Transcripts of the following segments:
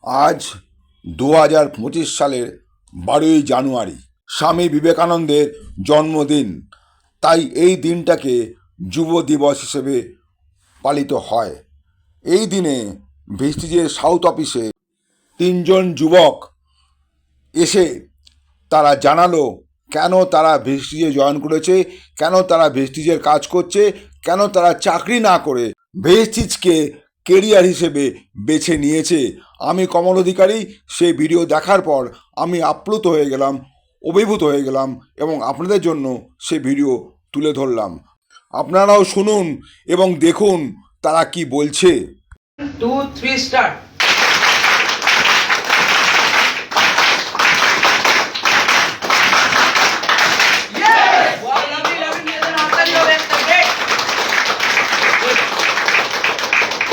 আজ 2025 সালের 12ই জানুয়ারি স্বামী বিবেকানন্দের জন্মদিন। তাই এই দিনটাকে যুব দিবস হিসেবে পালিত হয়। এই দিনে ভেস্টিজের সাউথ অফিসে 3জন যুবক এসে তারা জানালো কেন তারা ভেস্টিজে জয়েন করেছে, কেন তারা ভেস্টিজের কাজ করছে, কেন তারা চাকরি না করে ভেস্টিজকে কেরিয়ার হিসেবে বেছে নিয়েছে। আমি কমল অধিকারী সেই ভিডিও দেখার পর আমি আপ্লুত হয়ে গেলাম, অভিভূত হয়ে গেলাম এবং আপনাদের জন্য সে ভিডিও তুলে ধরলাম। আপনারাও শুনুন এবং দেখুন তারা কি বলছে। 2, 3 স্টার্ট।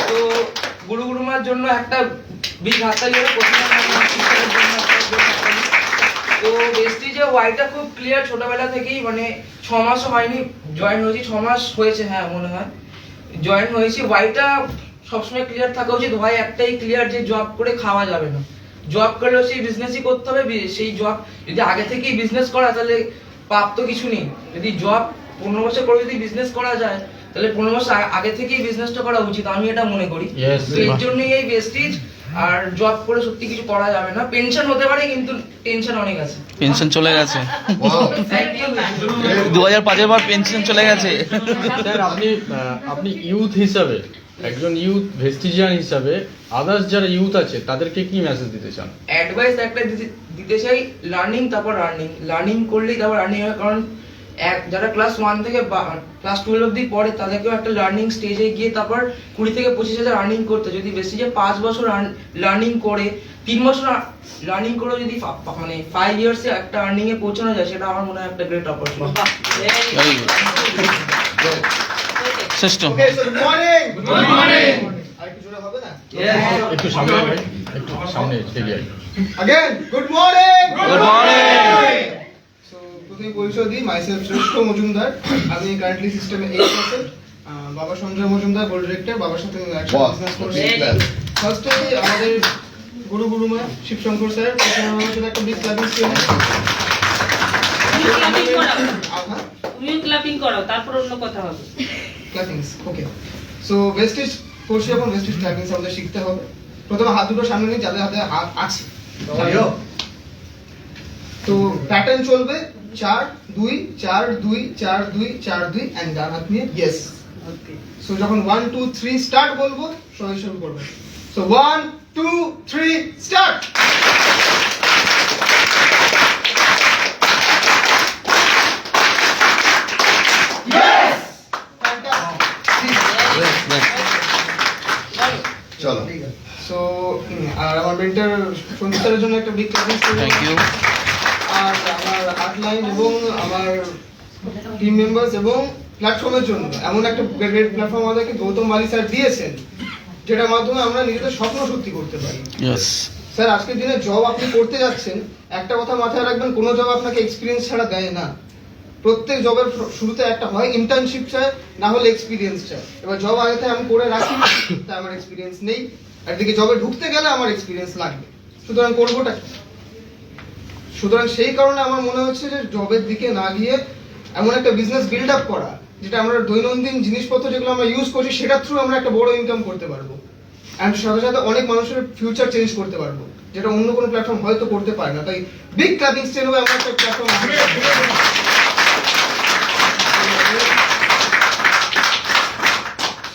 তো গুরু গুরুমার জন্য একটা বিগ হাততালি হবে। তো ভেস্টিজে ওয়াইটা খুব ক্লিয়ার, ছোটবেলা থেকেই মানে 6 মাসও হয়নি জয়েন হয়েছি, 6 মাস হয়েছে, হ্যাঁ মনে হয় জয়েন হয়েছি। ওয়াইটা সবসময় ক্লিয়ার থাকা উচিত। ভাই একটাই ক্লিয়ার যে জব করে খাওয়া যাবে না, জব করলেও সেই বিজনেসই করতে হবে। সেই জব যদি আগে থেকেই বিজনেস করা তাহলে পাপ তো কিছু নেই। যদি জব 15 বছর করে যদি বিজনেস করা যায় তাহলে 15 বছর আগে থেকেই বিজনেসটা করা উচিত, আমি এটা মনে করি। তো এর জন্যই এই ভেস্টিজ। আর জব করে সত্যি কিছু করা যাবে না। পেনশন হতে পারে কিন্তু টেনশন অনেক আছে। পেনশন চলে গেছে, Thank you. 2005-এর পর পেনশন চলে গেছে। স্যার আপনি ইউথ হিসাবে, একজন ইউথ ভেস্টিজিয়ান হিসাবে আদার্স যারা ইউথ আছে তাদেরকে কি মেসেজ দিতে চান? অ্যাডভাইস একটা দিতে চাই, লার্নিং তারপর আর্নিং। লার্নিং করলেই তারপর আর্নিং হবে। কারণ যারা ক্লাস 1 থেকে ক্লাস 12 অবধি পড়ে তাদেরকেও একটা লার্নিং স্টেজে গিয়ে তারপর 20 থেকে 25,000 আর্নিং করতে। যদি বেশি যে 5 বছর লার্নিং করে 3 বছর লার্নিং করে যদি মানে 5 ইয়ার্সে একটা আর্নিং এ পৌঁছানো যায়, সেটা আমার মনে হয় একটা গ্রেট অপরচুনিটি। Very good. শ্রেষ্ঠ। Good morning. আর কিছু জোরে হবে না? একটু সামনে ভাই, একটু সামনে এগিয়ে আয়। Again, good morning. Good morning. So, প্রথমে পরিচয় দিই, myself শ্রেষ্ঠ মজুমদার। আমি কারেন্টলি সিস্টেমে 8%। বাবা সঞ্জয় মজুমদার, বোর্ড ডিরেক্টর। বাবার সাথে একসাথে বিজনেস করছি। ফার্স্টে আমাদের গুরু গুরুমা শিবশঙ্কর স্যার, প্রথমে ছিল একটা বিগ ক্লাবিং স্কেল। তুমিও ক্লাপিং করো, তারপর অন্য কথা হবে। ক্লাপিংস, ওকে। সো ভেস্টিজ করছি, এখন ভেস্টিজ ক্লাপিংস আমাদের শিখতে হবে। প্রথমে হাত দুটো সামনে নিয়ে, যাদের হাতে হাত আছে। তো প্যাটার্ন চলবে 4 2 4 2 4 2 4 2 এন্ড ডান হাত নিয়ে ইয়েস। ওকে, সো যখন 1 2 3 স্টার্ট বলবো সবাই শুরু করবে। So 1 2 3 start. ইয়েস, চলো। সো আর আমার মেন্টর সঞ্জিত স্যারের জন্য একটা বিগ ক্লাপিং করব। Thank you. আর আমার হার্টলাইন এবং আমার টিম মেম্বার্স এবং প্ল্যাটফর্মের জন্য এমন একটা গ্রেট প্ল্যাটফর্ম আমাদেরকে গৌতম বালি স্যার দিয়েছেন, যেটার মাধ্যমে আমরা নিজেদের স্বপ্ন সত্যি করতে পারি। ইয়েস। স্যার আজকের দিনে জব আপনি করতে যাচ্ছেন, একটা কথা মাথায় রাখবেন, কোনো জব আপনাকে এক্সপিরিয়েন্স ছাড়া দেয় না। প্রত্যেক জবের শুরুতে একটা হয় ইন্টার্নশিপ চাই, না হলে এক্সপিরিয়েন্স চাই। এবার জব আগে থেকে আমি করে রাখি, তাই আমার এক্সপিরিয়েন্স নেই। একদিকে জবে ঢুকতে গেলে আমার এক্সপিরিয়েন্স লাগবে, সুতরাং করবোটা কি? সুতরাং সেই কারণে আমার মনে হচ্ছে যে জবের দিকে না গিয়ে এমন একটা বিজনেস বিল্ড আপ করা, যেটা আমরা দৈনন্দিন জিনিসপত্র যেগুলো আমরা ইউজ করছি সেটার থ্রু আমরা একটা বড় ইনকাম করতে পারবো, এন্ড সাথে সাথে অনেক মানুষের ফিউচার চেঞ্জ করতে পারবো, যেটা অন্য কোনো প্ল্যাটফর্ম হয়তো করতে পারে না। তাই বিগ ক্লাবিং স্টেন হবে এমন একটা প্ল্যাটফর্ম।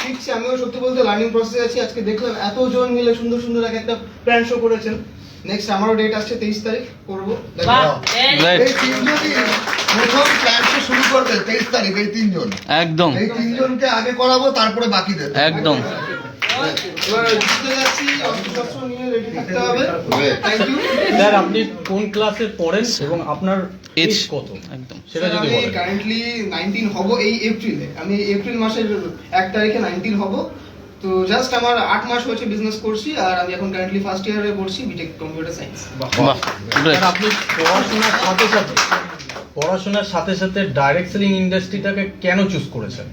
শিখছি, আমিও সত্যি বলতে লার্নিং প্রসেসে আছি। আজকে দেখলাম এতজন মিলে সুন্দর সুন্দর একটা প্ল্যান শো করেছেন। নেক্সট আমারও ডেট আসছে 23 তারিখ, করবো। বাহ, Right. এই তিনজনই প্রথম ক্লাসে শুরু করবে 23 তারিখ। এই তিনজন, একদম এই তিনজনকে আগে করাবো, তারপরে বাকিদের। একদম। এবার জিতে যাচ্ছি, অস্ত্রশস্ত্র নিয়ে রেডি থাকতে হবে। Thank you. স্যার আপনি কোন ক্লাসে পড়েন এবং আপনার এজ Age কত? একদম। সেটা যদি আমি বলেন। কারেন্টলি 19 হব এই এপ্রিলে। আমি এপ্রিল মাসের 1 তারিখে 19 হব। তো জাস্ট আমার 8 মাস হয়েছে বিজনেস করছি, আর আমি এখন কারেন্টলি ফার্স্ট ইয়ারে পড়ছি বিটেক কম্পিউটার সায়েন্স। বাহ, স্যার আপনি পড়াশোনার সাথে সাথে ডাইরেক্ট সেলিং ইন্ডাস্ট্রিটাকে কেন চুজ করেছেন?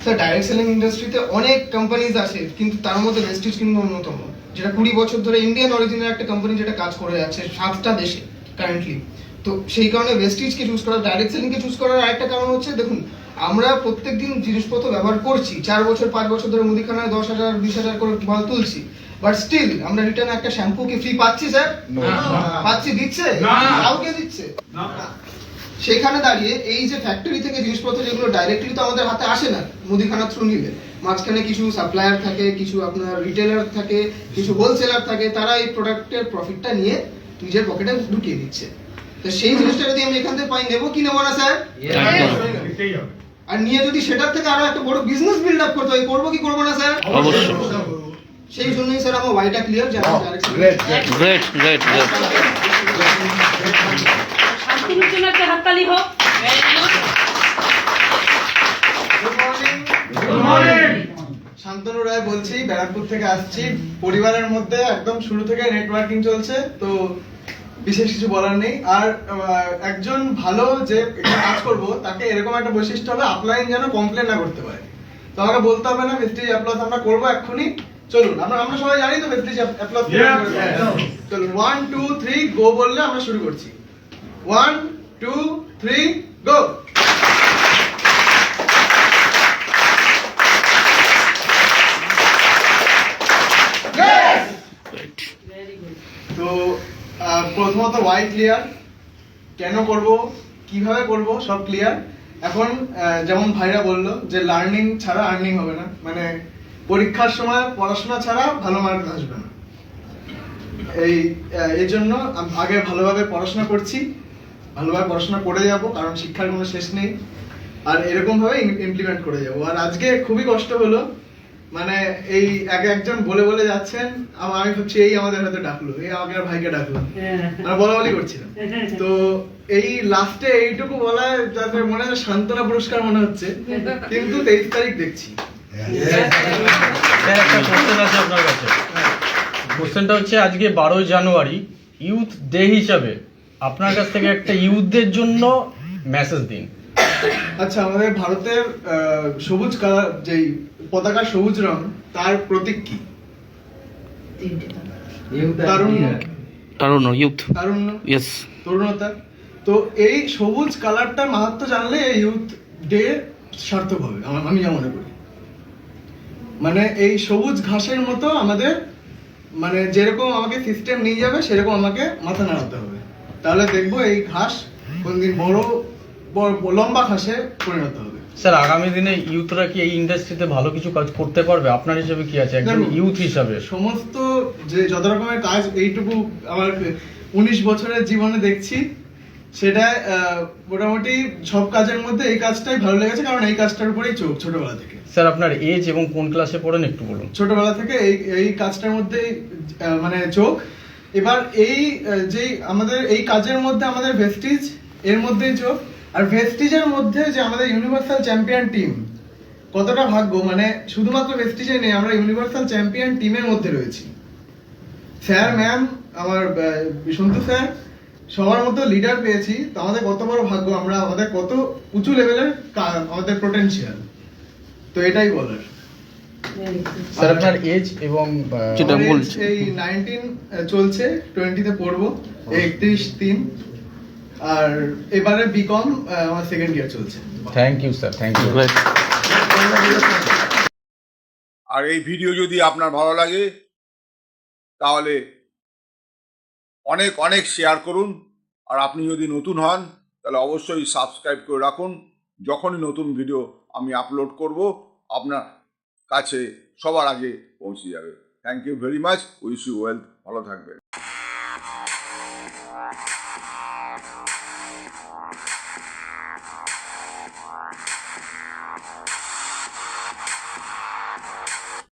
স্যার ডাইরেক্ট সেলিং ইন্ডাস্ট্রিতে অনেক কোম্পানিজ আছে, কিন্তু তার মধ্যে ভেস্টিজ কিন্তু অন্যতম, যেটা 20 বছর ধরে ইন্ডিয়ান অরিজিনের একটা কোম্পানি যেটা কাজ করে যাচ্ছে 7টা দেশে কারেন্টলি। তো সেই কারণে ভেস্টিজকে চুজ করা, ডাইরেক্ট সেলিংকে চুজ করার আরেকটা কারণ হচ্ছে, দেখুন আমরা প্রত্যেকদিন জিনিসপত্র ব্যবহার করছি, 4 বছর 5 বছর ধরে মুদিখানায় 10,000 20,000 করে মাল তুলছি, বাট স্টিল আমরা রিটার্ন একটা শ্যাম্পু কি ফ্রি পাচ্ছি স্যার? পাচ্ছি? দিচ্ছে? কাউকে দিচ্ছে? সেখানে দাঁড়িয়ে এই যে ফ্যাক্টরি থেকে জিনিসপত্র যেগুলো ডাইরেক্টলি তো আমাদের হাতে আসে না মুদিখানা থ্রু নিলে, মাঝখানে কিছু সাপ্লায়ার থাকে, কিছু আপনার রিটেলার থাকে, কিছু হোলসেলার থাকে, তারা এই প্রোডাক্টের প্রফিটটা নিয়ে নিজের পকেটে ঢুকিয়ে দিচ্ছে। তো সেই জিনিসটা যদি আমি এখান থেকে পাই, নেবো কি নেবো না স্যার? আর নিয়ে যদি সেটার থেকে আরো একটা বড় বিজনেস বিল্ড আপ করতে হয়, করবো কি করবো না স্যার? অবশ্যই। সেই জন্যই স্যার আমার ওয়াইটা ক্লিয়ার যে আমি ডাইরেক্ট গ্রেট গ্রেট গ্রেট। শান্তির জন্য একটা হাততালি হোক। শান্তনু রায় বলছি, ব্যারাকপুর থেকে আসছি। পরিবারের মধ্যে একদম শুরু থেকে নেটওয়ার্কিং চলছে, তো বিশেষ কিছু বলার নেই। আর একজন ভালো যে এখানে কাজ করবো তাকে এরকম একটা বৈশিষ্ট্য হবে, আপলাইন যেন কমপ্লেন না করতে পারে। তো আমাকে বলতে হবে না ভেস্টিজ অ্যাপ্লাস আমরা করবো এক্ষুনি, চলুন। আমরা সবাই জানি তো ভেস্টিজ অ্যাপ্লাস। চলুন 1 2 3 গো বললে আমরা শুরু করছি। 1 2 3 গো। তো প্রথমত ওয়াই ক্লিয়ার, কেন করব, কিভাবে করব, সব ক্লিয়ার। এখন যেমন ভাইরা বললো যে লার্নিং ছাড়া আর্নিং হবে না, মানে পরীক্ষার সময় পড়াশোনা ছাড়া ভালো মার্ক আসবে না। এই জন্য আগে ভালোভাবে পড়াশোনা করছি, ভালোভাবে পড়াশোনা করে যাব, কারণ শিক্ষার কোনো শেষ নেই। আর এরকম ভাবে ইমপ্লিমেন্ট করে যাব। আর আজকে খুবই কষ্ট হলো, মানে এই একজন বলে বলে যাচ্ছেন, আমি ভাবছি এই আমাদের হয়তো ডাকলো, এই আমাকে আর ভাইকে ডাকলো, আমরা বলা বলি করছিলাম। তো এই লাস্টে এইটুকু বলা যাতে মনে হয় সান্ত্বনা পুরস্কার মনে হচ্ছে, কিন্তু 23 তারিখ দেখছি। স্যার একটা কোশ্চেন আছে আপনার কাছে। কোশ্চেনটা হচ্ছে আজকে 12 জানুয়ারি ইউথ ডে হিসাবে আপনার কাছ থেকে একটা ইউথদের জন্য মেসেজ দিন। আচ্ছা, আমাদের ভারতের সবুজ কালার, যেই পতাকা সবুজ রং, তার প্রতীক কি? তারুণ্য। তারুণ্য, ইউথ। তারুণ্য, ইয়েস। তরুণতা। তো এই সবুজ কালারটার মাহাত্ম্য জানলে এই ইউথ ডে সার্থক হবে, আমি যা মনে করি। মানে এই সবুজ ঘাসের মতো আমাদের, মানে যেরকম আমাকে সিস্টেম নিয়ে যাবে সেরকম আমাকে মাথা নাড়াতে হবে, তাহলে দেখবো এই ঘাস কোনদিন বড় লম্বা ঘাসে পরিণত হবে। স্যার আগামী দিনে ইউথরা কি এই ইন্ডাস্ট্রিতে ভালো কিছু কাজ করতে পারবে? আপনার হিসেবে কি আছে একজন ইউথ হিসাবে? সমস্ত যে যত রকমের কাজ এইটুকু আমার 19 বছরের জীবনে দেখছি, সেটা মোটামুটি সব কাজের মধ্যে এই কাজটাই ভালো লেগেছে, কারণ এই কাজটার উপরেই চোখ ছোটবেলা থেকে। স্যার আপনার এজ এবং কোন ক্লাসে পড়েন একটু বলুন। ছোটবেলা থেকে এই কাজটার মধ্যে মানে চোখ। এবার এই যে আমাদের এই কাজের মধ্যে আমাদের ভেস্টিজ, এর মধ্যেই চোখ। আর ভেস্টিজের মধ্যে যে আমাদের ইউনিভার্সাল চ্যাম্পিয়ন টিম, কতটা ভাগ্য, মানে শুধুমাত্র ভেস্টিজে নেই, আমরা ইউনিভার্সাল চ্যাম্পিয়ন টিমের মধ্যে রয়েছি। স্যার, ম্যাম, আমার সন্তু স্যার, সবার মতো লিডার পেয়েছি। তো আমাদের কত বড় ভাগ্য, আমরা আমাদের কত উঁচু লেভেলের আমাদের পোটেনশিয়াল। তো এটাই বলার। স্যার আপনার এজ এবং যেটা বলছি এই 19 চলছে, 20-তে পড়বো, 31/3। আর এবারে বিকম আমার সেকেন্ড ইয়ার চলছে। Thank you sir, thank you. Great. আর এই ভিডিও যদি আপনার ভালো লাগে তাহলে অনেক অনেক শেয়ার করুন। আর আপনি যদি নতুন হন তাহলে অবশ্যই সাবস্ক্রাইব করে রাখুন। যখনই নতুন ভিডিও আমি আপলোড করব আপনার কাছে সবার আগে পৌঁছে যাবে। Thank you very much. Wish you wealth. ভালো থাকবেন।